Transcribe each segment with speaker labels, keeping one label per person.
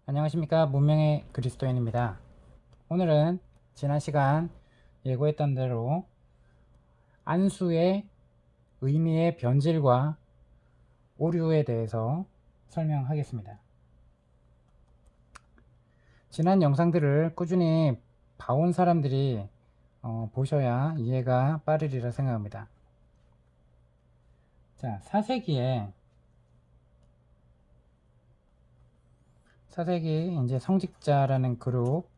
Speaker 1: 안녕하십니까. 문명의 그리스도인입니다. 오늘은 지난 시간 예고했던 대로 안수의 의미의 변질과 오류에 대해서 설명하겠습니다. 지난 영상들을 꾸준히 봐온 사람들이 보셔야 이해가 빠르리라 생각합니다. 자, 사세기 이제 성직자라는 그룹,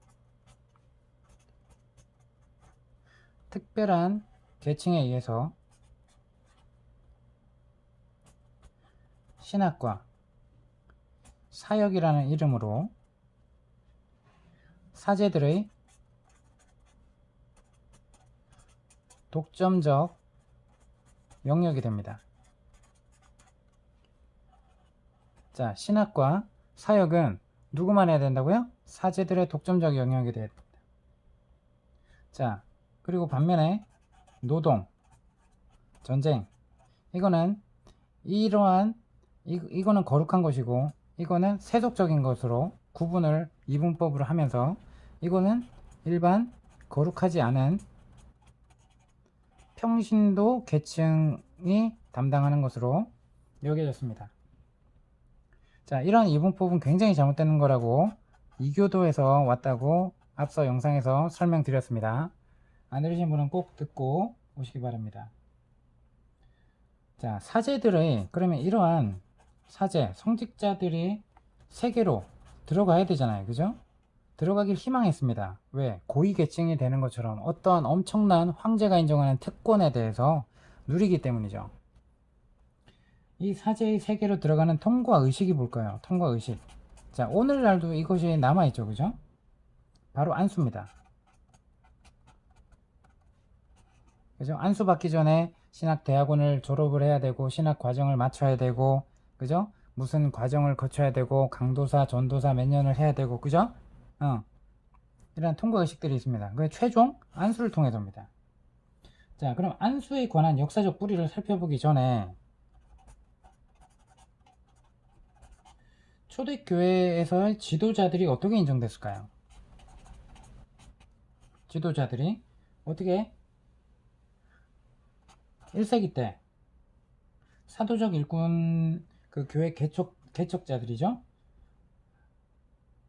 Speaker 1: 특별한 계층에 의해서 신학과 사역이라는 이름으로 사제들의 독점적 영역이 됩니다. 자, 신학과 사역은 누구만 해야 된다고요? 사제들의 독점적 영역이 돼야 됩니다. 자, 그리고 반면에 노동, 전쟁, 이거는 이거는 거룩한 것이고 이거는 세속적인 것으로 구분을 이분법으로 하면서 이거는 일반 거룩하지 않은 평신도 계층이 담당하는 것으로 여겨졌습니다. 자, 이런 이분법은 굉장히 잘못되는 거라고 이교도에서 왔다고 앞서 영상에서 설명드렸습니다. 안 들으신 분은 꼭 듣고 오시기 바랍니다. 자, 그러면 이러한 성직자들이 세계로 들어가야 되잖아요. 그죠? 들어가길 희망했습니다. 왜? 고위계층이 되는 것처럼 어떤 엄청난 황제가 인정하는 특권에 대해서 누리기 때문이죠. 이 사제의 세계로 들어가는 통과 의식이 뭘까요? 통과 의식. 자, 오늘날도 이것이 남아있죠. 그죠? 바로 안수입니다. 그죠? 안수 받기 전에 신학대학원을 졸업을 해야 되고 신학 과정을 마쳐야 되고, 그죠? 무슨 과정을 거쳐야 되고 강도사, 전도사 몇 년을 해야 되고, 그죠? 이런 통과 의식들이 있습니다. 그 최종 안수를 통해서입니다. 자, 그럼 안수에 관한 역사적 뿌리를 살펴보기 전에 초대교회에서의 지도자들이 어떻게 인정됐을까요? 지도자들이 어떻게 1세기 때 사도적 일꾼, 그 교회 개척자들이죠.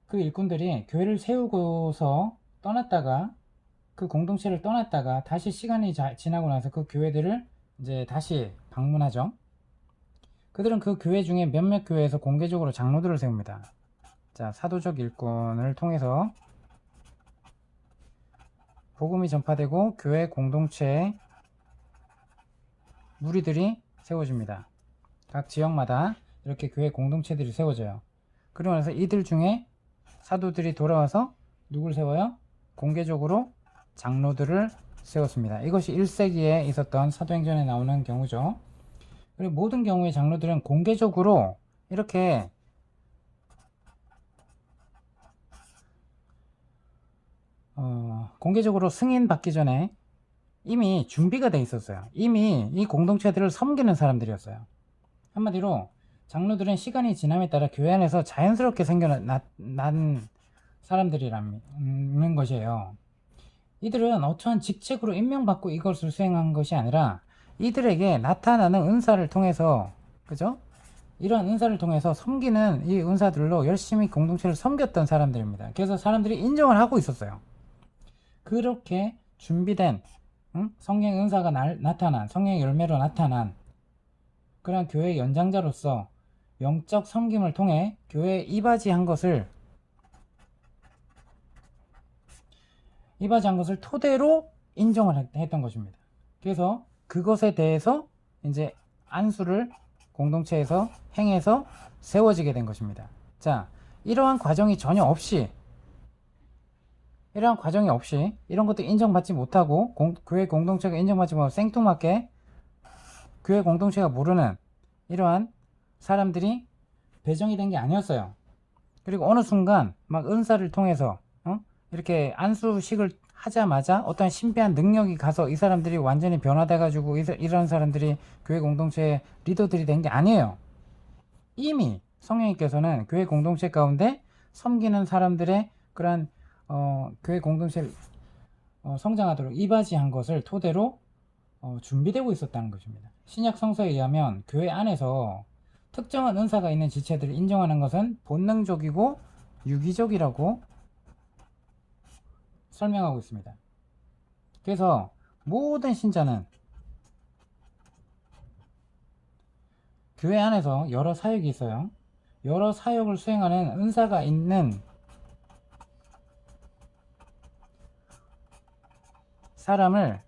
Speaker 1: 그 일꾼들이 교회를 세우고서 떠났다가 그 공동체를 떠났다가 다시 시간이 지나고 나서 그 교회들을 이제 다시 방문하죠. 그들은 그 교회 중에 몇몇 교회에서 공개적으로 장로들을 세웁니다. 자, 사도적 일꾼을 통해서 복음이 전파되고 교회 공동체에 무리들이 세워집니다. 각 지역마다 이렇게 교회 공동체들이 세워져요. 그러고 나서 이들 중에 사도들이 돌아와서 누굴 세워요? 공개적으로 장로들을 세웠습니다. 이것이 1세기에 있었던 사도행전에 나오는 경우죠. 그리고 모든 경우의 장로들은 공개적으로 이렇게 공개적으로 승인 받기 전에 이미 준비가 돼 있었어요. 이미 이 공동체들을 섬기는 사람들이었어요. 한마디로 장로들은 시간이 지남에 따라 교회 안에서 자연스럽게 생겨난 사람들이라는 것이에요. 이들은 어떠한 직책으로 임명받고 이것을 수행한 것이 아니라 이들에게 나타나는 은사를 통해서, 그죠? 이런 은사를 통해서 섬기는 이 은사들로 열심히 공동체를 섬겼던 사람들입니다. 그래서 사람들이 인정을 하고 있었어요. 그렇게 준비된 성령의 은사가 나타난, 성령의 열매로 나타난 그런 교회의 연장자로서 영적 섬김을 통해 교회에 이바지한 것을 토대로 인정을 했던 것입니다. 그래서 그것에 대해서 이제 안수를 공동체에서 행해서 세워지게 된 것입니다. 자, 이러한 과정이 전혀 없이 이런 것도 인정받지 못하고 교회 공동체가 인정받지 못하고 생뚱맞게 교회 공동체가 모르는 이러한 사람들이 배정이 된 게 아니었어요. 그리고 어느 순간 막 은사를 통해서 이렇게 안수식을 하자마자 어떤 신비한 능력이 가서 이 사람들이 완전히 변화돼가지고 이런 사람들이 교회 공동체의 리더들이 된 게 아니에요. 이미 성령님께서는 교회 공동체 가운데 섬기는 사람들의 그러한 교회 공동체를 성장하도록 이바지한 것을 토대로 준비되고 있었다는 것입니다. 신약 성서에 의하면 교회 안에서 특정한 은사가 있는 지체들을 인정하는 것은 본능적이고 유기적이라고 설명하고 있습니다. 그래서 모든 신자는 교회 안에서 여러 사역이 있어요. 여러 사역을 수행하는 은사가 있는 사람을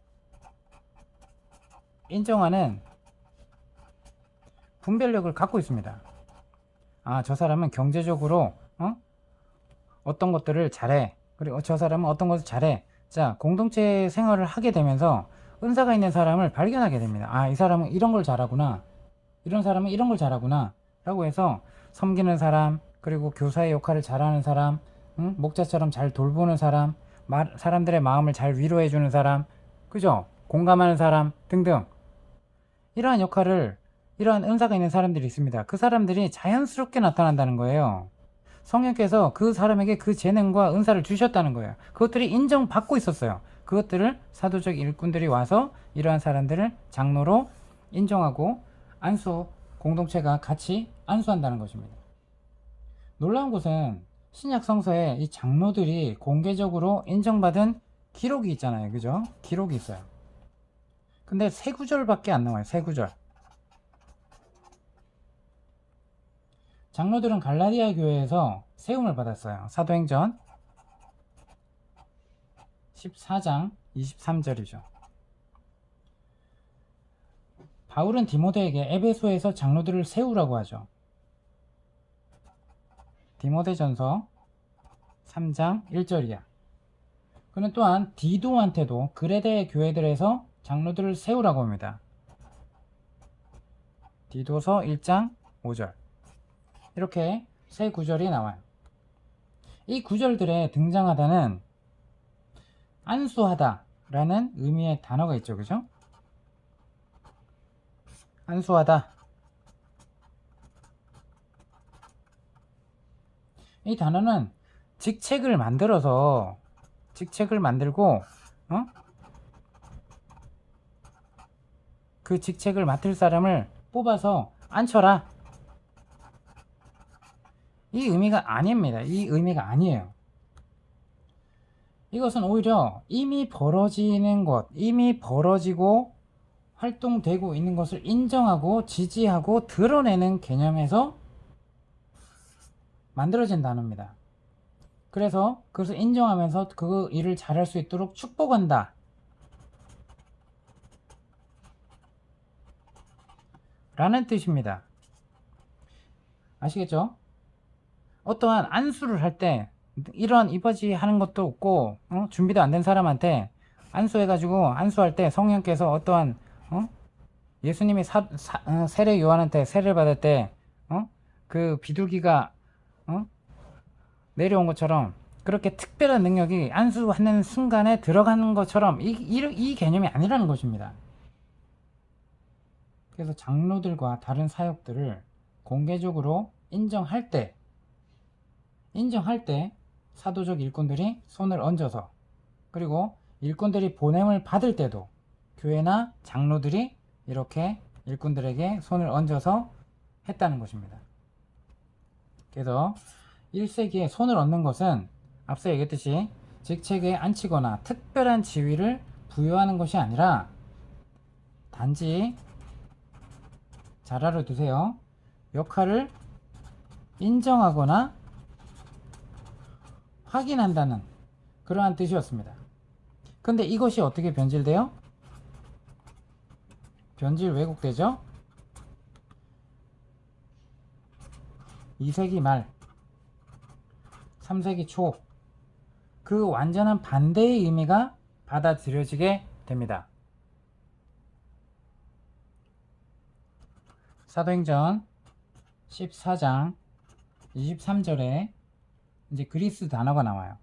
Speaker 1: 인정하는 분별력을 갖고 있습니다. 아, 저 사람은 경제적으로 어떤 것들을 잘해. 그리고 저 사람은 어떤 것을 잘해. 자, 공동체 생활을 하게 되면서 은사가 있는 사람을 발견하게 됩니다. 아, 이 사람은 이런 걸 잘하구나. 이런 사람은 이런 걸 잘하구나. 라고 해서 섬기는 사람, 그리고 교사의 역할을 잘하는 사람, 목자처럼 잘 돌보는 사람, 사람들의 마음을 잘 위로해주는 사람, 그죠? 공감하는 사람 등등. 이러한 역할을, 이러한 은사가 있는 사람들이 있습니다. 그 사람들이 자연스럽게 나타난다는 거예요. 성령께서 그 사람에게 그 재능과 은사를 주셨다는 거예요. 그것들이 인정받고 있었어요. 그것들을 사도적 일꾼들이 와서 이러한 사람들을 장로로 인정하고 안수, 공동체가 같이 안수한다는 것입니다. 놀라운 것은 신약 성서에 이 장로들이 공개적으로 인정받은 기록이 있잖아요. 그죠? 기록이 있어요. 근데 세 구절밖에 안 나와요. 세 구절. 장로들은 갈라디아 교회에서 세움을 받았어요. 사도행전 14장 23절이죠. 바울은 디모데에게 에베소에서 장로들을 세우라고 하죠. 디모데전서 3장 1절이야. 그는 또한 디도한테도 그레데 교회들에서 장로들을 세우라고 합니다. 디도서 1장 5절. 이렇게 세 구절이 나와요. 이 구절들에 등장하다는 안수하다 라는 의미의 단어가 있죠. 그죠? 안수하다. 이 단어는 직책을 만들고 그 직책을 맡을 사람을 뽑아서 앉혀라. 이 의미가 아닙니다. 이 의미가 아니에요. 이것은 오히려 이미 벌어지는 것, 이미 벌어지고 활동되고 있는 것을 인정하고 지지하고 드러내는 개념에서 만들어진 단어입니다. 그래서 그것을 인정하면서 그 일을 잘할 수 있도록 축복한다 라는 뜻입니다. 아시겠죠? 어떠한 안수를 할 때 이런 이바지 하는 것도 없고 준비도 안 된 사람한테 안수해가지고 안수할 때 성령께서 어떠한 예수님이 세례 요한한테 세례를 받을 때 그 비둘기가 내려온 것처럼 그렇게 특별한 능력이 안수하는 순간에 들어가는 것처럼 이 개념이 아니라는 것입니다. 그래서 장로들과 다른 사역들을 공개적으로 인정할 때 사도적 일꾼들이 손을 얹어서, 그리고 일꾼들이 보냄을 받을 때도 교회나 장로들이 이렇게 일꾼들에게 손을 얹어서 했다는 것입니다. 그래서 1세기에 손을 얹는 것은 앞서 얘기했듯이 직책에 앉히거나 특별한 지위를 부여하는 것이 아니라 단지, 잘 알아두세요, 역할을 인정하거나 확인한다는 그러한 뜻이었습니다. 근데 이것이 어떻게 변질돼요? 변질 왜곡되죠? 2세기 말 3세기 초 그 완전한 반대의 의미가 받아들여지게 됩니다. 사도행전 14장 23절에 이제 그리스 단어가 나와요.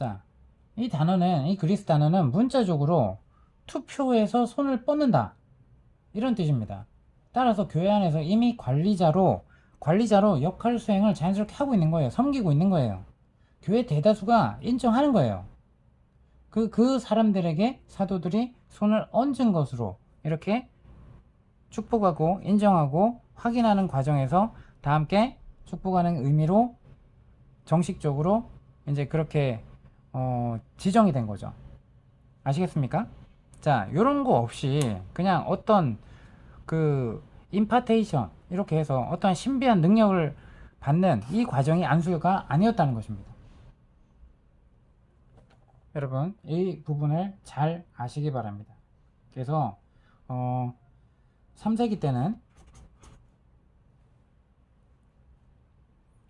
Speaker 1: 자, 이 단어는, 이 그리스 단어는 문자적으로 투표에서 손을 뻗는다, 이런 뜻입니다. 따라서 교회 안에서 이미 관리자로 역할 수행을 자연스럽게 하고 있는 거예요. 섬기고 있는 거예요. 교회 대다수가 인정하는 거예요. 그 사람들에게 사도들이 손을 얹은 것으로 이렇게 축복하고 인정하고 확인하는 과정에서 다 함께 축복하는 의미로 정식적으로 이제 그렇게 지정이 된 거죠. 아시겠습니까? 자, 요런 거 없이 그냥 어떤 그 임파테이션 이렇게 해서 어떠한 신비한 능력을 받는 이 과정이 안수가 아니었다는 것입니다. 여러분, 이 부분을 잘 아시기 바랍니다. 그래서 3세기 때는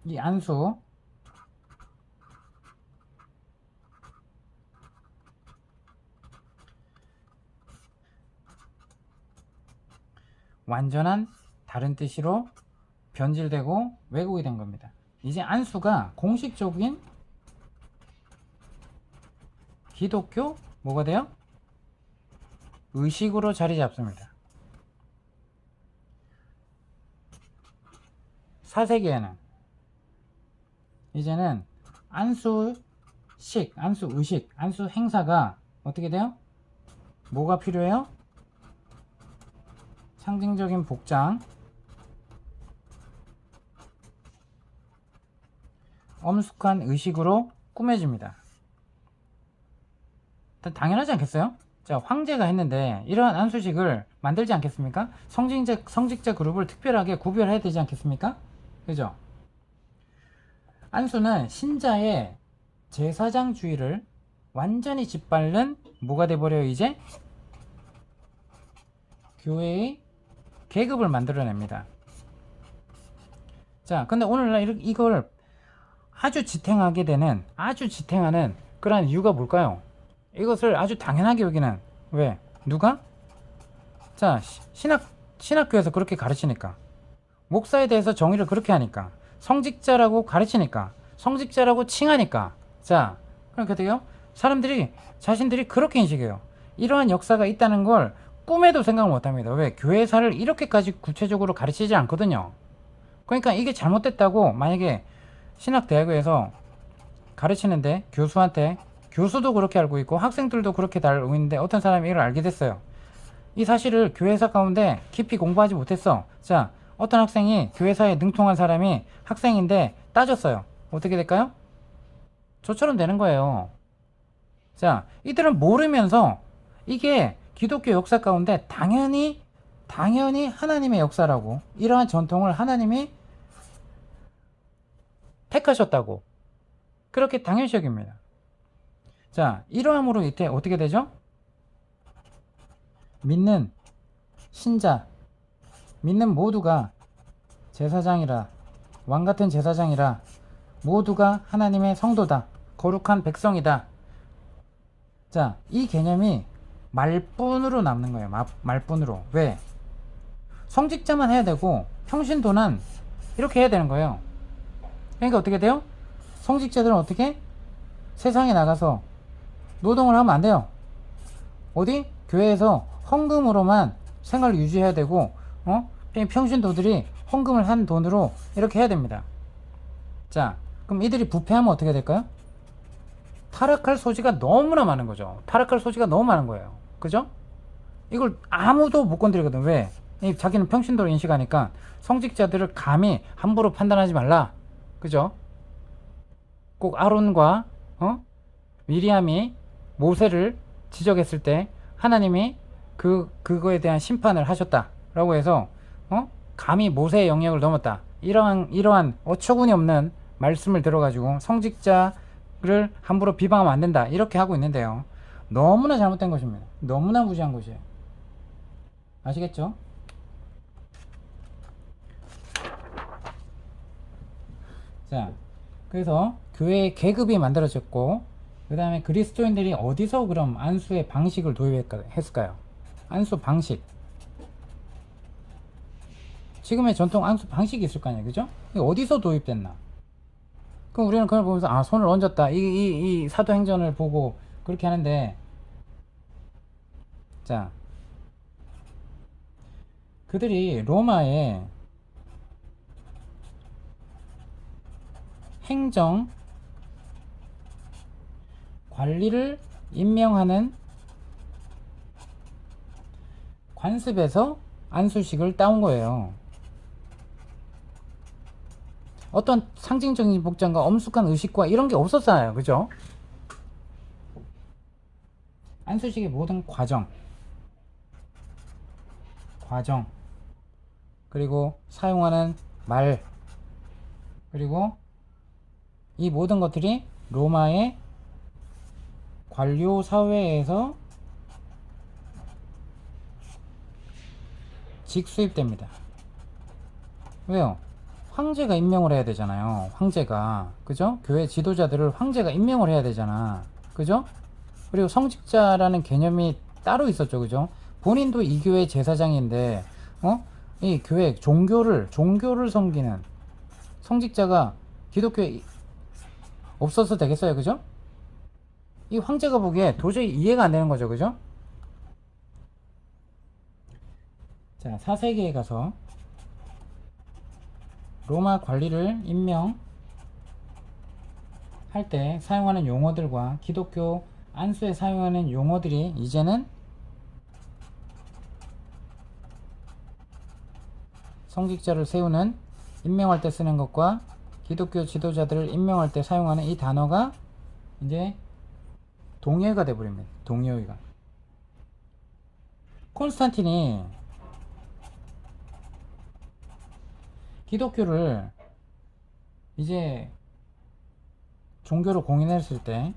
Speaker 1: 이 안수, 완전한 다른 뜻으로 변질되고 왜곡이 된 겁니다. 이제 안수가 공식적인 기독교 뭐가 돼요? 의식으로 자리 잡습니다. 4세기에는 이제는 안수식, 안수의식, 안수 행사가 어떻게 돼요? 뭐가 필요해요? 상징적인 복장, 엄숙한 의식으로 꾸며집니다. 당연하지 않겠어요? 자, 황제가 했는데 이러한 안수식을 만들지 않겠습니까? 성직자 그룹을 특별하게 구별해야 되지 않겠습니까? 그죠? 안수는 신자의 제사장주의를 완전히 짓밟는 뭐가 돼버려요? 이제 교회의 계급을 만들어냅니다. 자, 근데 오늘날 이걸 아주 지탱하는 그러한 이유가 뭘까요? 이것을 아주 당연하게 여기는, 왜? 누가? 자, 신학교에서 그렇게 가르치니까, 목사에 대해서 정의를 그렇게 하니까, 성직자라고 가르치니까, 성직자라고 칭하니까, 자, 그렇게 돼요? 사람들이 자신들이 그렇게 인식해요. 이러한 역사가 있다는 걸 꿈에도 생각 못합니다. 왜? 교회사를 이렇게까지 구체적으로 가르치지 않거든요. 그러니까 이게 잘못됐다고 만약에 신학대학교에서 가르치는데 교수도 그렇게 알고 있고 학생들도 그렇게 다 알고 있는데 어떤 사람이 이걸 알게 됐어요. 이 사실을 교회사 가운데 깊이 공부하지 못했어. 자, 어떤 학생이 교회사에 능통한 사람이 학생인데 따졌어요. 어떻게 될까요? 저처럼 되는 거예요. 자, 이들은 모르면서 이게 기독교 역사 가운데 당연히 하나님의 역사라고, 이러한 전통을 하나님이 택하셨다고 그렇게 당연시 여깁니다. 자, 이러함으로 이때 어떻게 되죠? 믿는 신자, 믿는 모두가 제사장이라, 왕같은 제사장이라, 모두가 하나님의 성도다, 거룩한 백성이다. 자, 이 개념이 말뿐으로 남는 거예요. 말뿐으로. 왜? 성직자만 해야 되고 평신도는 이렇게 해야 되는 거예요. 그러니까 어떻게 돼요? 성직자들은 어떻게? 세상에 나가서 노동을 하면 안 돼요. 어디? 교회에서 헌금으로만 생활을 유지해야 되고, 평신도들이 헌금을 한 돈으로 이렇게 해야 됩니다. 자, 그럼 이들이 부패하면 어떻게 될까요? 타락할 소지가 너무나 많은 거죠. 타락할 소지가 너무 많은 거예요. 그죠? 이걸 아무도 못 건드리거든. 왜? 자기는 평신도로 인식하니까 성직자들을 감히 함부로 판단하지 말라. 그죠? 꼭 아론과 미리암이 모세를 지적했을 때 하나님이 그거에 대한 심판을 하셨다라고 해서 감히 모세의 영역을 넘었다. 이러한 어처구니 없는 말씀을 들어가지고 성직자를 함부로 비방하면 안 된다. 이렇게 하고 있는데요. 너무나 잘못된 것입니다. 너무나 무지한 것이에요. 아시겠죠? 자, 그래서 교회의 계급이 만들어졌고, 그 다음에 그리스도인들이 어디서 그럼 안수의 방식을 도입했을까요? 안수 방식. 지금의 전통 안수 방식이 있을 거 아니에요. 그죠? 어디서 도입됐나? 그럼 우리는 그걸 보면서 아 손을 얹었다 이 사도행전을 보고 그렇게 하는데, 자 그들이 로마의 행정 관리를 임명하는 관습에서 안수식을 따온 거예요. 어떤 상징적인 복장과 엄숙한 의식과 이런 게 없었잖아요. 그죠? 안수식의 모든 과정 그리고 사용하는 말, 그리고 이 모든 것들이 로마의 관료 사회에서 직수입됩니다. 왜요? 황제가 임명을 해야 되잖아요. 황제가, 그죠? 교회 지도자들을 황제가 임명을 해야 되잖아. 그죠? 그리고 성직자라는 개념이 따로 있었죠. 그죠? 본인도 이 교회 제사장인데 이 교회 종교를 섬기는 성직자가 기독교에 없어서 되겠어요. 그죠? 이 황제가 보기에 도저히 이해가 안 되는 거죠. 그죠? 자, 4세기에 가서 로마 관리를 임명할 때 사용하는 용어들과 기독교 안수에 사용하는 용어들이 이제는 성직자를 세우는 임명할 때 쓰는 것과 기독교 지도자들을 임명할 때 사용하는 이 단어가 이제 동의어가 돼버립니다. 동의어가. 콘스탄틴이 기독교를 이제 종교로 공인했을 때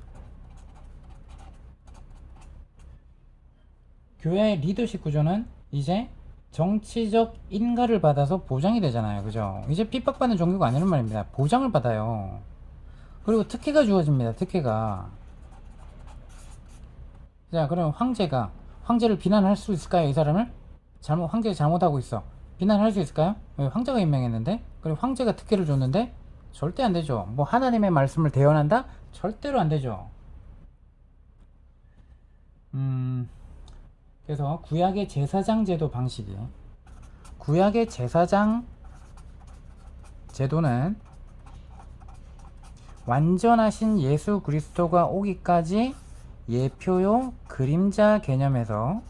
Speaker 1: 교회의 리더십 구조는 이제 정치적 인가를 받아서 보장이 되잖아요. 그죠? 이제 핍박받는 종교가 아니란 말입니다. 보장을 받아요. 그리고 특혜가 주어집니다. 특혜가. 자, 그럼 황제를 비난할 수 있을까요? 이 사람을? 황제가 잘못하고 있어. 비난할 수 있을까요? 왜 황제가 임명했는데? 그리고 황제가 특혜를 줬는데? 절대 안 되죠. 뭐 하나님의 말씀을 대언한다? 절대로 안 되죠. 그래서 구약의 제사장 제도 방식이, 구약의 제사장 제도는 완전하신 예수 그리스도가 오기까지 예표요 그림자 개념에서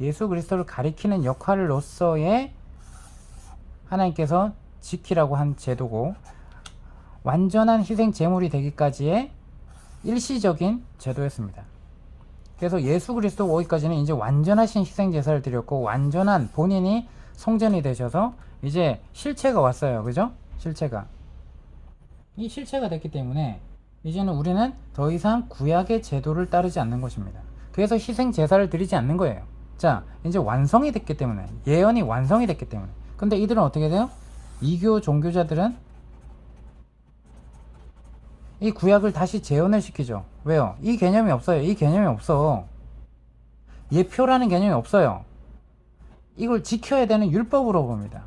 Speaker 1: 예수 그리스도를 가리키는 역할로서의 하나님께서 지키라고 한 제도고, 완전한 희생 제물이 되기까지의 일시적인 제도였습니다. 그래서 예수 그리스도 오기까지는 이제 완전하신 희생 제사를 드렸고, 완전한 본인이 성전이 되셔서 이제 실체가 왔어요. 그죠? 이 실체가 됐기 때문에 이제는 우리는 더 이상 구약의 제도를 따르지 않는 것입니다. 그래서 희생 제사를 드리지 않는 거예요. 자, 이제 완성이 됐기 때문에, 예언이 완성이 됐기 때문에. 근데 이들은 어떻게 돼요? 이교 종교자들은 이 구약을 다시 재현을 시키죠. 왜요? 이 개념이 없어요. 이 개념이 없어. 예표라는 개념이 없어요. 이걸 지켜야 되는 율법으로 봅니다.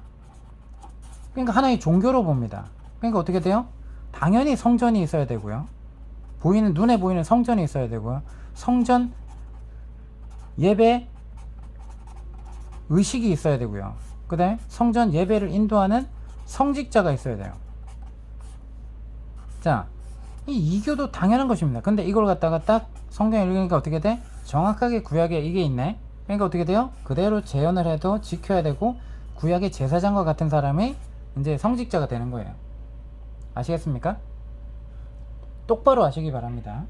Speaker 1: 그러니까 하나의 종교로 봅니다. 그러니까 어떻게 돼요? 당연히 성전이 있어야 되고요. 눈에 보이는 성전이 있어야 되고요. 성전 예배 의식이 있어야 되고요. 그 다음에 성전 예배를 인도하는 성직자가 있어야 돼요. 자, 이 이교도 당연한 것입니다. 근데 이걸 갖다가 딱 성경에 읽으니까 어떻게 돼? 정확하게 구약에 이게 있네. 그러니까 어떻게 돼요? 그대로 재현을 해도 지켜야 되고, 구약의 제사장과 같은 사람이 이제 성직자가 되는 거예요. 아시겠습니까? 똑바로 아시기 바랍니다.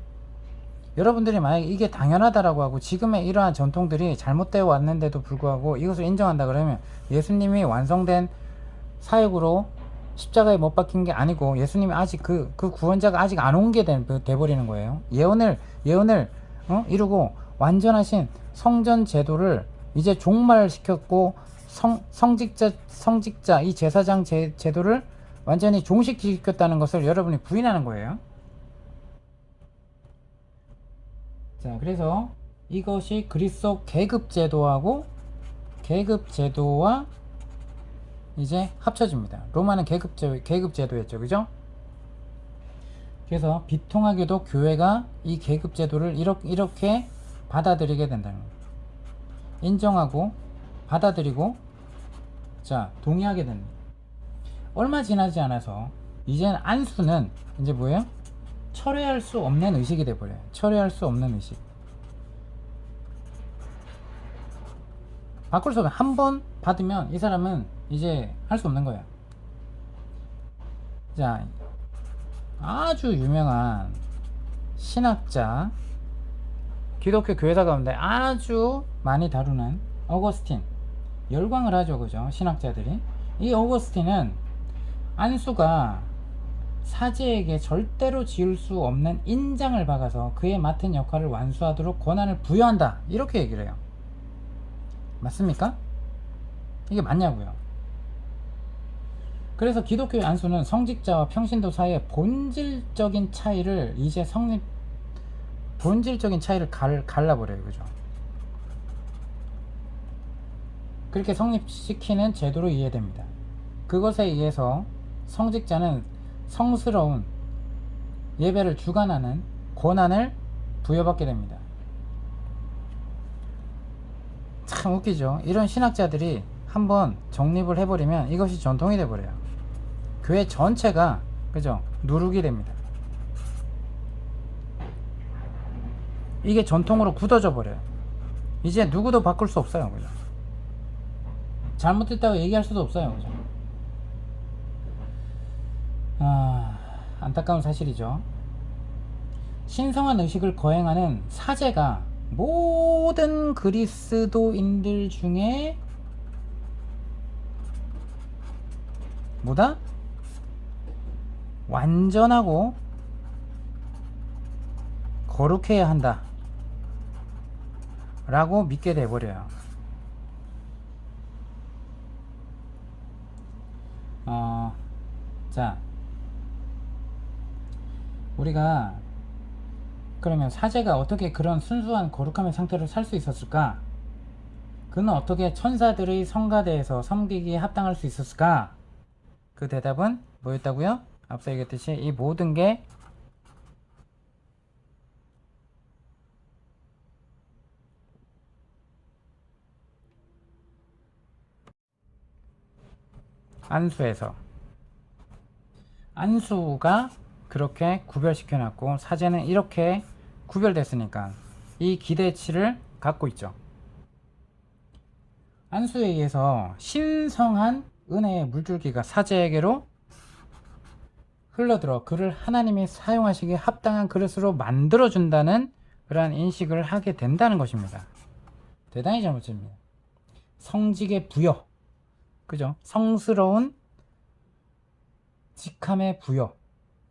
Speaker 1: 여러분들이 만약에 이게 당연하다라고 하고 지금의 이러한 전통들이 잘못되어 왔는데도 불구하고 이것을 인정한다 그러면 예수님이 완성된 사역으로 십자가에 못 박힌 게 아니고, 예수님이 아직 그 구원자가 아직 안 온 게 돼버리는 거예요. 예언을 이루고 완전하신 성전 제도를 이제 종말시켰고, 성직자 이 제사장 제도를 완전히 종식시켰다는 것을 여러분이 부인하는 거예요. 자, 그래서 이것이 그리스도 계급제도와 이제 합쳐집니다. 로마는 계급제도였죠. 그죠? 그래서 비통하게도 교회가 이 계급 제도를 이렇게 받아들이게 된다는 거예요. 인정하고 받아들이고 자 동의하게 됩니다. 얼마 지나지 않아서 이제는 안수는 이제 뭐예요? 철회할 수 없는 의식이 돼버려요. 철회할 수 없는 의식. 바꿀 수 없는, 한 번 받으면 이 사람은 이제 할 수 없는 거예요. 자, 아주 유명한 신학자, 기독교 교회사 가운데 아주 많이 다루는 어거스틴, 열광을 하죠, 그죠? 신학자들이. 이 어거스틴은 안수가 사제에게 절대로 지을 수 없는 인장을 박아서 그에 맡은 역할을 완수하도록 권한을 부여한다, 이렇게 얘기를 해요. 맞습니까? 이게 맞냐고요. 그래서 기독교의 안수는 성직자와 평신도 사이의 본질적인 차이를 이제 본질적인 차이를 갈라버려요, 그죠? 그렇게 성립시키는 제도로 이해됩니다. 그것에 의해서 성직자는 성스러운 예배를 주관하는 권한을 부여받게 됩니다. 참 웃기죠. 이런 신학자들이 한번 정립을 해버리면 이것이 전통이 돼버려요. 교회 전체가 그죠? 누룩이 됩니다. 이게 전통으로 굳어져 버려요. 이제 누구도 바꿀 수 없어요, 그죠? 잘못됐다고 얘기할 수도 없어요, 그죠? 안타까운 사실이죠. 신성한 의식을 거행하는 사제가 모든 그리스도인들 중에 뭐다? 완전하고 거룩해야 한다 라고 믿게 돼버려요. 자, 우리가 그러면 사제가 어떻게 그런 순수한 거룩함의 상태로 살 수 있었을까? 그는 어떻게 천사들의 성가대에서 섬기기에 합당할 수 있었을까? 그 대답은 뭐였다고요? 앞서 얘기했듯이 이 모든 게 안수가 그렇게 구별시켜놨고 사제는 이렇게 구별됐으니까 이 기대치를 갖고 있죠. 안수에 의해서 신성한 은혜의 물줄기가 사제에게로 흘러들어 그를 하나님이 사용하시기에 합당한 그릇으로 만들어준다는 그러한 인식을 하게 된다는 것입니다. 대단히 잘못입니다. 성직의 부여, 그죠? 성스러운 직함의 부여,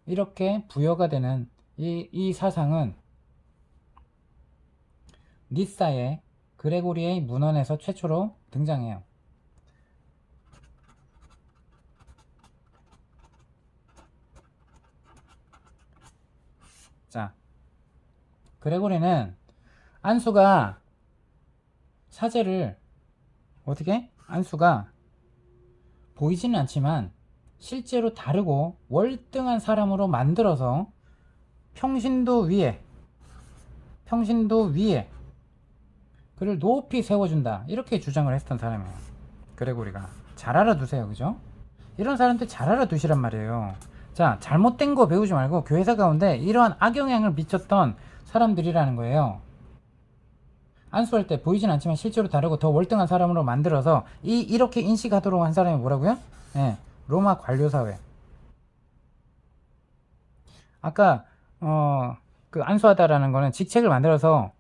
Speaker 1: 이렇게 부여가 되는 이 사상은 니사의 그레고리의 문헌에서 최초로 등장해요. 자, 그레고리는 안수가 사제를 어떻게? 안수가 보이지는 않지만 실제로 다르고 월등한 사람으로 만들어서 평신도 위에 그를 높이 세워준다, 이렇게 주장을 했던 사람이에요. 그레고리가. 잘 알아두세요, 그죠? 이런 사람들 잘 알아두시란 말이에요. 자, 잘못된 거 배우지 말고 교회사 가운데 이러한 악영향을 미쳤던 사람들이라는 거예요. 안수할 때 보이진 않지만 실제로 다르고 더 월등한 사람으로 만들어서 이렇게 인식하도록 한 사람이 뭐라고요? 네, 로마 관료사회. 아까 그 안수하다라는 거는 직책을 만들어서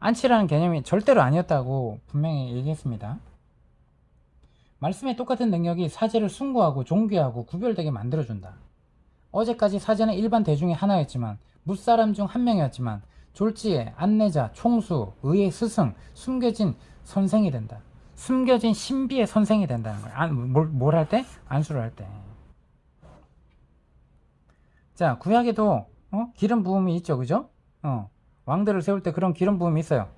Speaker 1: 안치라는 개념이 절대로 아니었다고 분명히 얘기했습니다. 말씀의 똑같은 능력이 사제를 숭고하고 존귀하고 구별되게 만들어준다. 어제까지 사제는 일반 대중의 하나였지만, 무사람 중 한 명이었지만 졸지에 안내자, 총수, 의의 스승, 숨겨진 선생이 된다. 숨겨진 신비의 선생이 된다는 거야. 뭘 할 때? 안수를 할 때. 자, 구약에도 기름 부음이 있죠, 그죠? 왕들을 세울 때 그런 기름 부음이 있어요.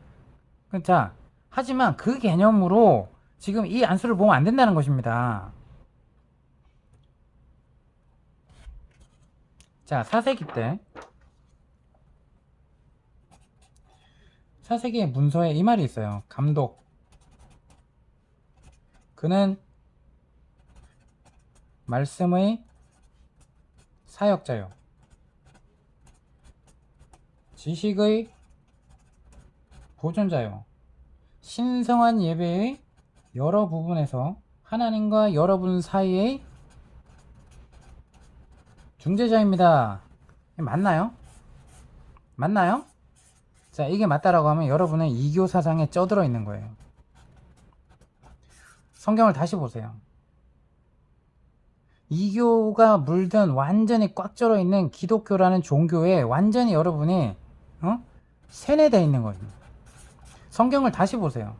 Speaker 1: 자, 하지만 그 개념으로 지금 이 안수를 보면 안 된다는 것입니다. 자, 4세기 때 사세기의 문서에 이 말이 있어요. 감독. 그는 말씀의 사역자요. 지식의 보존자요. 신성한 예배의 여러 부분에서 하나님과 여러분 사이의 중재자입니다. 맞나요? 맞나요? 자, 이게 맞다라고 하면 여러분은 이교 사상에 쪄들어 있는 거예요. 성경을 다시 보세요. 이교가 물든 완전히 꽉 쩔어 있는 기독교라는 종교에 완전히 여러분이 세뇌되어 있는 거예요. 성경을 다시 보세요.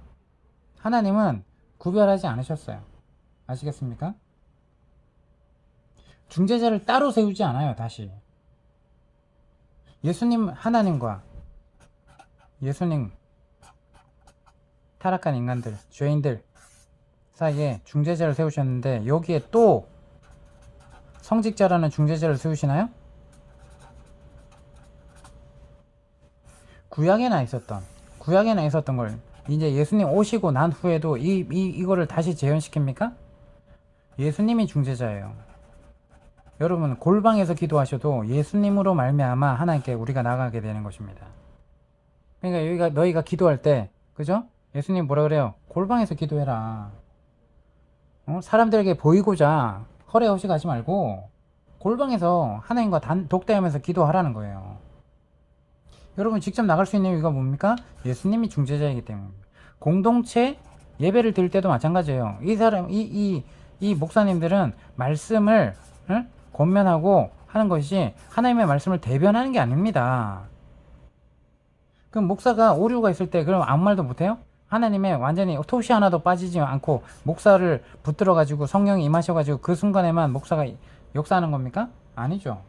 Speaker 1: 하나님은 구별하지 않으셨어요. 아시겠습니까? 중재자를 따로 세우지 않아요. 다시 예수님, 하나님과 예수님, 타락한 인간들, 죄인들 사이에 중재자를 세우셨는데 여기에 또 성직자라는 중재자를 세우시나요? 구약에나 있었던 걸 이제 예수님 오시고 난 후에도 이거를 다시 재현시킵니까? 예수님이 중재자예요. 여러분, 골방에서 기도하셔도 예수님으로 말미암아 하나님께 우리가 나가게 되는 것입니다. 그러니까 여기가 너희가 기도할 때, 그죠? 예수님 뭐라 그래요? 골방에서 기도해라. 사람들에게 보이고자 허례허식 하지 말고 골방에서 하나님과 독대하면서 기도하라는 거예요. 여러분, 직접 나갈 수 있는 이유가 뭡니까? 예수님이 중재자이기 때문입니다. 공동체 예배를 드릴 때도 마찬가지예요. 이 목사님들은 말씀을 권면하고 하는 것이 하나님의 말씀을 대변하는 게 아닙니다. 그럼 목사가 오류가 있을 때 그럼 아무 말도 못해요? 하나님의 완전히 토시 하나도 빠지지 않고 목사를 붙들어 가지고 성령이 임하셔 가지고 그 순간에만 목사가 역사하는 겁니까? 아니죠.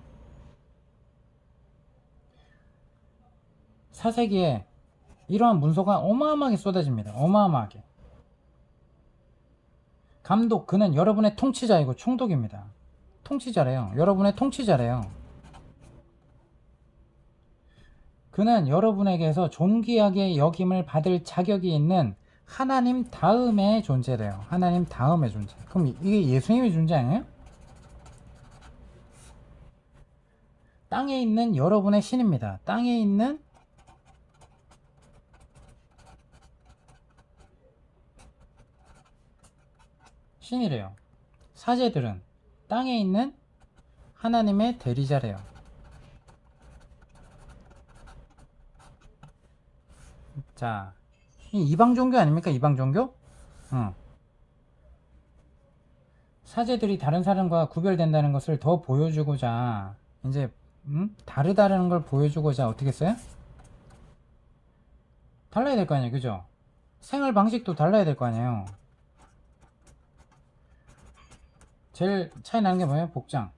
Speaker 1: 4세기에 이러한 문서가 어마어마하게 쏟아집니다. 어마어마하게. 감독, 그는 여러분의 통치자이고 총독입니다. 통치자래요. 여러분의 통치자래요. 그는 여러분에게서 존귀하게 여김을 받을 자격이 있는 하나님 다음의 존재래요. 하나님 다음의 존재. 그럼 이게 예수님의 존재 아니에요? 땅에 있는 여러분의 신입니다. 땅에 있는 신이래요. 사제들은 땅에 있는 하나님의 대리자래요. 자, 이방 종교 아닙니까? 이방 종교? 사제들이 다른 사람과 구별된다는 것을 더 보여주고자 이제 다르다는 걸 보여주고자 어떻게 했어요? 달라야 될 거 아니에요, 그죠? 생활 방식도 달라야 될 거 아니에요. 제일 차이 나는 게 뭐예요? 복장.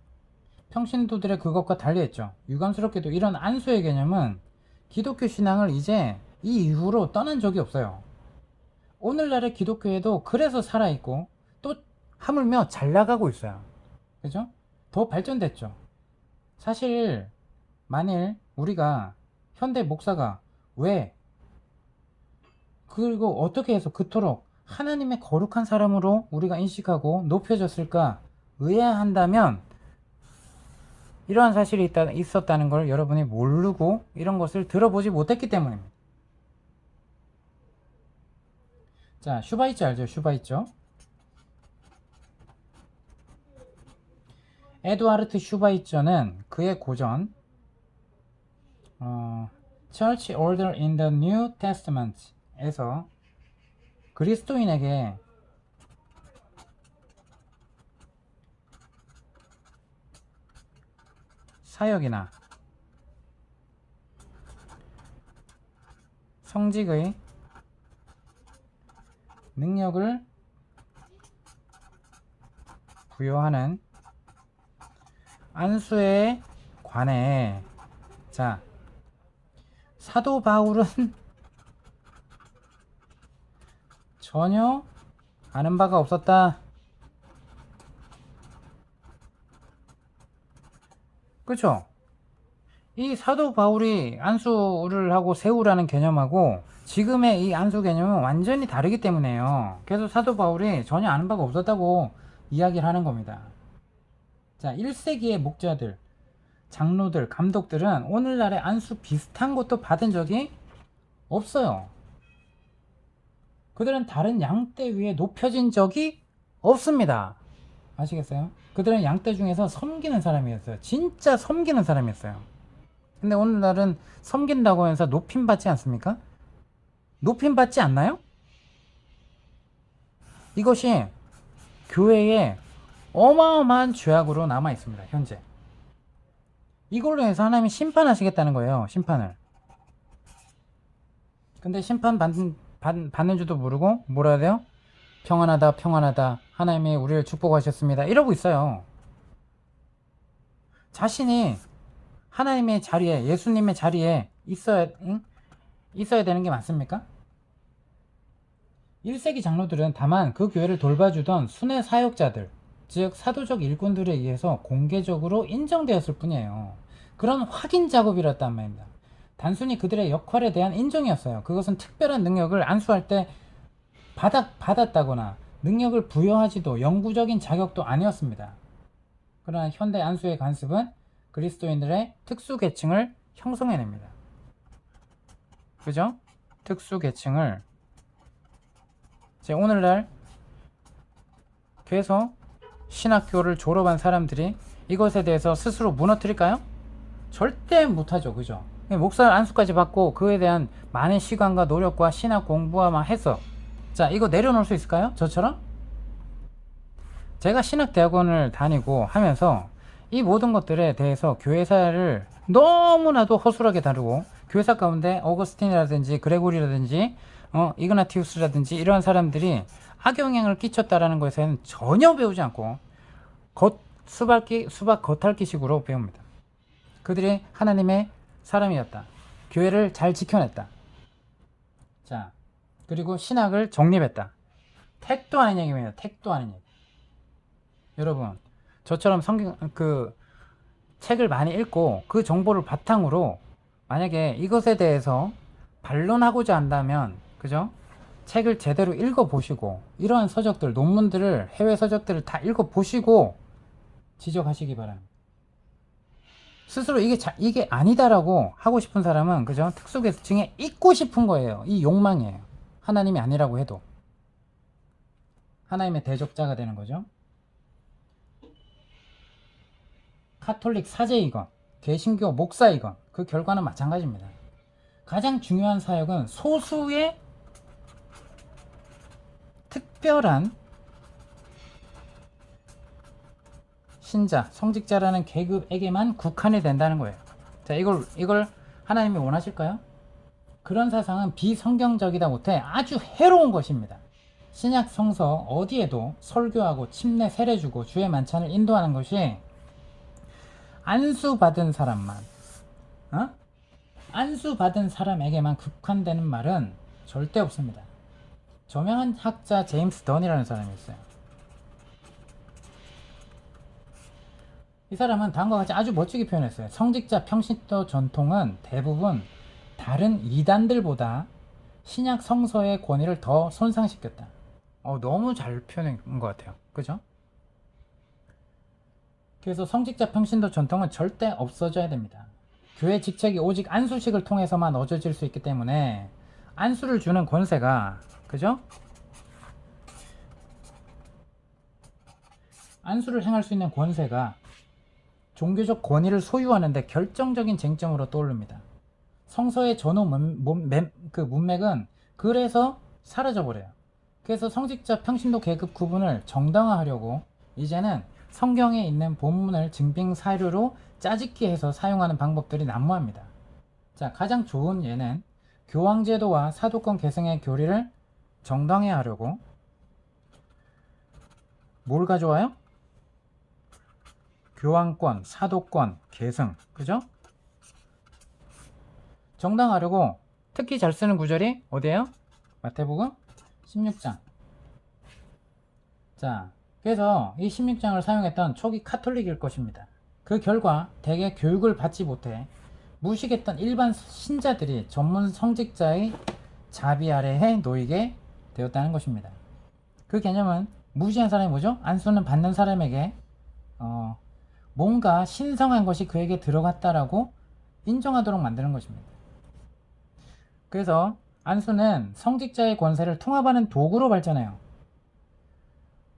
Speaker 1: 평신도들의 그것과 달리했죠. 유감스럽게도 이런 안수의 개념은 기독교 신앙을 이제 이 이후로 떠난 적이 없어요. 오늘날의 기독교에도 그래서 살아있고 또 하물며 잘 나가고 있어요. 그죠? 더 발전됐죠. 사실 만일 우리가 현대 목사가 왜 그리고 어떻게 해서 그토록 하나님의 거룩한 사람으로 우리가 인식하고 높여졌을까 의아한다면 이러한 사실이 있었다는 걸 여러분이 모르고 이런 것을 들어보지 못했기 때문입니다. 자, 슈바이처 알죠? 슈바이처. 에두아르트 슈바이처는 그의 고전 Church Order in the New Testament 에서 그리스도인에게 사역이나 성직의 능력을 부여하는 안수에 관해 자, 사도 바울은 전혀 아는 바가 없었다. 그쵸? 이 사도 바울이 안수를 하고 세우라는 개념하고 지금의 이 안수 개념은 완전히 다르기 때문에요. 그래서 사도 바울이 전혀 아는 바가 없었다고 이야기를 하는 겁니다. 자, 1세기의 목자들, 장로들, 감독들은 오늘날의 안수 비슷한 것도 받은 적이 없어요. 그들은 다른 양떼 위에 높여진 적이 없습니다. 아시겠어요? 그들은 양떼 중에서 섬기는 사람이었어요. 진짜 섬기는 사람이었어요. 근데 오늘날은 섬긴다고 해서 높임 받지 않습니까? 높임 받지 않나요? 이것이 교회에 어마어마한 죄악으로 남아 있습니다. 현재. 이걸로 해서 하나님이 심판하시겠다는 거예요. 심판을. 근데 심판 받는 줄도 모르고 뭐라 해야 돼요? 평안하다 평안하다 하나님이 우리를 축복하셨습니다 이러고 있어요. 자신이 하나님의 자리에 예수님의 자리에 있어야 되는 게 맞습니까? 1세기 장로들은 다만 그 교회를 돌봐주던 순회 사역자들 즉 사도적 일꾼들에 의해서 공개적으로 인정되었을 뿐이에요. 그런 확인 작업이었단 말입니다. 단순히 그들의 역할에 대한 인정이었어요. 그것은 특별한 능력을 안수할 때 받았다거나 능력을 부여하지도 영구적인 자격도 아니었습니다. 그러나 현대 안수의 관습은 그리스도인들의 특수 계층을 형성해냅니다. 그죠? 특수 계층을 오늘날 계속 신학교를 졸업한 사람들이 이것에 대해서 스스로 무너뜨릴까요? 절대 못하죠. 그죠? 목사 안수까지 받고 그에 대한 많은 시간과 노력과 신학 공부만 해서 자 이거 내려놓을 수 있을까요? 저처럼? 제가 신학대학원을 다니고 하면서 이 모든 것들에 대해서 교회사를 너무나도 허술하게 다루고 교회사 가운데 어거스틴이라든지 그레고리라든지 이그나티우스라든지 이러한 사람들이 악영향을 끼쳤다라는 것에는 전혀 배우지 않고 수박 겉핥기식으로 배웁니다. 그들이 하나님의 사람이었다. 교회를 잘 지켜냈다. 자, 그리고 신학을 정립했다. 택도 아닌 얘기입니다. 택도 아닌 얘기. 여러분, 저처럼 책을 많이 읽고 그 정보를 바탕으로 만약에 이것에 대해서 반론하고자 한다면, 그죠? 책을 제대로 읽어보시고 이러한 서적들, 논문들을 해외 서적들을 다 읽어보시고 지적하시기 바랍니다. 스스로 이게 아니다라고 하고 싶은 사람은 그죠? 특수계층에 있고 싶은 거예요. 이 욕망이에요. 하나님이 아니라고 해도 하나님의 대적자가 되는 거죠. 카톨릭 사제이건 개신교 목사이건 그 결과는 마찬가지입니다. 가장 중요한 사역은 소수의 특별한 신자, 성직자라는 계급에게만 국한이 된다는 거예요. 자, 이걸 하나님이 원하실까요? 그런 사상은 비성경적이다 못해 아주 해로운 것입니다. 신약 성서 어디에도 설교하고 침례 세례주고 주의 만찬을 인도하는 것이 안수받은 사람만, 안수받은 사람에게만 국한되는 말은 절대 없습니다. 저명한 학자 제임스 던이라는 사람이 있어요. 이 사람은 다음과 같이 아주 멋지게 표현했어요. 성직자 평신도 전통은 대부분 다른 이단들보다 신약 성서의 권위를 더 손상시켰다. 너무 잘 표현한 것 같아요. 그죠? 그래서 성직자 평신도 전통은 절대 없어져야 됩니다. 교회 직책이 오직 안수식을 통해서만 얻어질 수 있기 때문에 안수를 주는 권세가, 그죠? 안수를 행할 수 있는 권세가 종교적 권위를 소유하는데 결정적인 쟁점으로 떠오릅니다. 성서의 전후 문맥은 그래서 사라져버려요. 그래서 성직자 평신도 계급 구분을 정당화하려고 이제는 성경에 있는 본문을 증빙 사료로 짜집기 해서 사용하는 방법들이 난무합니다. 자, 가장 좋은 예는 교황제도와 사도권 계승의 교리를 정당화하려고 뭘 가져와요? 교황권, 사도권, 계승, 그죠? 정당하려고 특히 잘 쓰는 구절이 어디예요? 마태복음 16장. 자, 그래서 이 16장을 사용했던 초기 카톨릭일 것입니다. 그 결과 대개 교육을 받지 못해 무식했던 일반 신자들이 전문 성직자의 자비 아래에 놓이게 되었다는 것입니다. 그 개념은 무지한 사람이 뭐죠? 안수는 받는 사람에게 뭔가 신성한 것이 그에게 들어갔다라고 인정하도록 만드는 것입니다. 그래서 안수는 성직자의 권세를 통합하는 도구로 발전해요.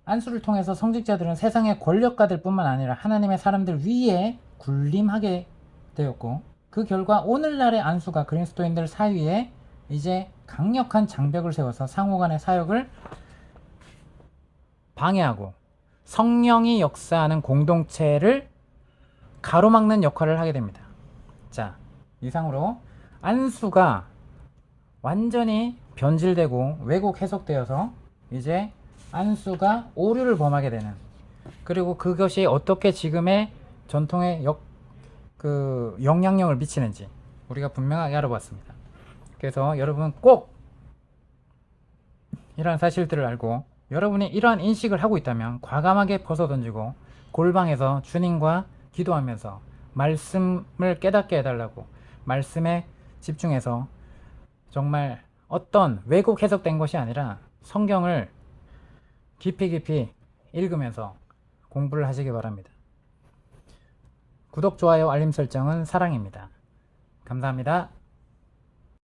Speaker 1: 안수를 통해서 성직자들은 세상의 권력가들 뿐만 아니라 하나님의 사람들 위에 군림하게 되었고, 그 결과 오늘날의 안수가 그리스도인들 사이에 이제 강력한 장벽을 세워서 상호간의 사역을 방해하고 성령이 역사하는 공동체를 가로막는 역할을 하게 됩니다. 자, 이상으로 안수가 완전히 변질되고 왜곡 해석되어서 이제 안수가 오류를 범하게 되는, 그리고 그것이 어떻게 지금의 전통에 영향력을 미치는지 우리가 분명하게 알아봤습니다. 그래서 여러분 꼭 이러한 사실들을 알고 여러분이 이러한 인식을 하고 있다면 과감하게 벗어던지고 골방에서 주님과 기도하면서 말씀을 깨닫게 해달라고, 말씀에 집중해서 정말 어떤 왜곡 해석된 것이 아니라 성경을 깊이 읽으면서 공부를 하시기 바랍니다. 구독, 좋아요, 알림 설정은 사랑입니다. 감사합니다.